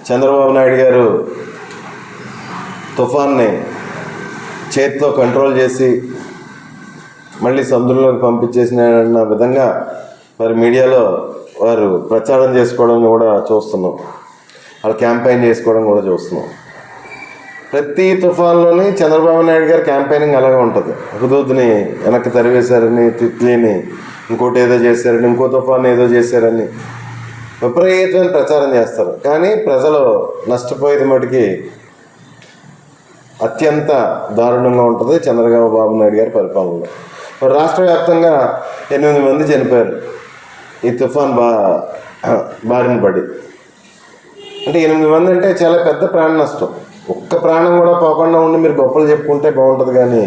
చంద్రబాబు నాయుడు గారు తుఫాన్ని చేతితో కంట్రోల్ చేసి మళ్ళీ సముద్రంలోకి పంపించేసిన విధంగా మరి మీడియాలో వారు ప్రచారం చేసుకోవడం కూడా చూస్తున్నాం. వాళ్ళు క్యాంపెయిన్ చేసుకోవడం కూడా చూస్తున్నాం. ప్రతి తుఫాన్లోని చంద్రబాబు నాయుడు గారి క్యాంపెయినింగ్ అలాగే ఉంటుంది. హుదూద్ని వెనక్కి తరివేశారని, తిట్లీని ఇంకోటి ఏదో చేశారని, ఇంకో తుఫాన్ ఏదో చేశారని విపరీతమైన ప్రచారం చేస్తారు. కానీ ప్రజలు నష్టపోయేది మటుకి అత్యంత దారుణంగా ఉంటుంది చంద్రబాబు నాయుడు గారి పరిపాలనలో. మరి రాష్ట్ర వ్యాప్తంగా 8 మంది చనిపోయారు ఈ తుఫాన్ బారిన పడి. అంటే 8 మంది అంటే చాలా పెద్ద ప్రాణ నష్టం. ఒక్క ప్రాణం కూడా పోకుండా ఉండి మీరు గొప్పలు చెప్పుకుంటే బాగుంటుంది. కానీ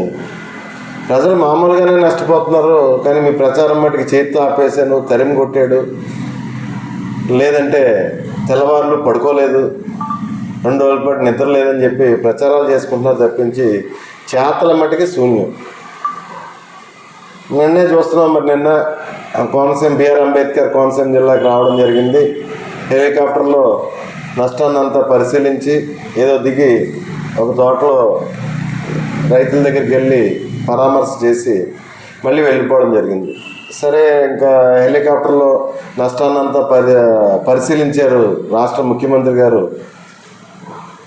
ప్రజలు మామూలుగానే నష్టపోతున్నారు. కానీ మీ ప్రచారం మటుకు చేతితో ఆపేశాను, తరిమి కొట్టాడు, లేదంటే తెల్లవారులు పడుకోలేదు, 2 రోజుల పాటు నిద్ర లేదని చెప్పి ప్రచారాలు చేసుకుంటున్నారు తప్పించి చేతల మటుకి శూన్యం. నిన్నే చూస్తున్నాం. మరి నిన్న కోనసీమ బిఆర్ అంబేద్కర్ కోనసీమ జిల్లాకి రావడం జరిగింది. హెలికాప్టర్లో నష్టాన్ని అంతా పరిశీలించి ఏదో దిగి ఒక తోటలో రైతుల దగ్గరికి వెళ్ళి పరామర్శ చేసి మళ్ళీ వెళ్ళిపోవడం జరిగింది. సరే, ఇంకా హెలికాప్టర్లో నష్టాన్ని అంతా పరిశీలించారు రాష్ట్ర ముఖ్యమంత్రి గారు.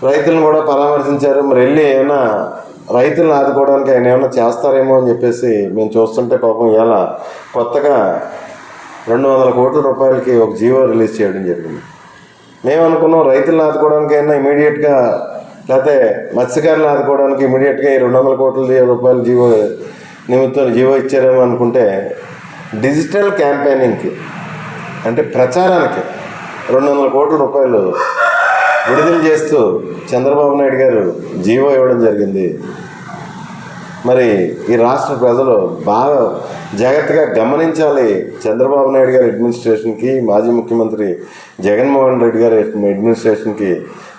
రైతులను కూడా పరామర్శించారు. మరి వెళ్ళి ఏమైనా రైతులను ఆదుకోవడానికి ఆయన ఏమైనా చేస్తారేమో అని చెప్పేసి మేము చూస్తుంటే పాపం ఇలా కొత్తగా 200 కోట్ల రూపాయలకి ఒక జీవో రిలీజ్ చేయడం జరిగింది. మేము అనుకున్నాం రైతులను ఆదుకోవడానికి అయినా ఇమీడియట్గా, లేకపోతే మత్స్యకారులను ఆదుకోవడానికి ఇమీడియట్గా ఈ 200 కోట్ల రూపాయల నిమిత్తం జీవో ఇచ్చారేమో అనుకుంటే డిజిటల్ క్యాంపెయినింగ్కి అంటే ప్రచారానికి 200 కోట్ల రూపాయలు విడుదల చేస్తూ చంద్రబాబు నాయుడు గారు జీవో ఇవ్వడం జరిగింది. మరి ఈ రాష్ట్ర ప్రజలు బాగా జాగ్రత్తగా గమనించాలి. చంద్రబాబు నాయుడు గారి అడ్మినిస్ట్రేషన్కి, మాజీ ముఖ్యమంత్రి జగన్మోహన్ రెడ్డి గారి అడ్మినిస్ట్రేషన్కి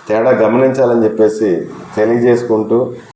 తేడా గమనించాలని చెప్పేసి తెలియజేసుకుంటూ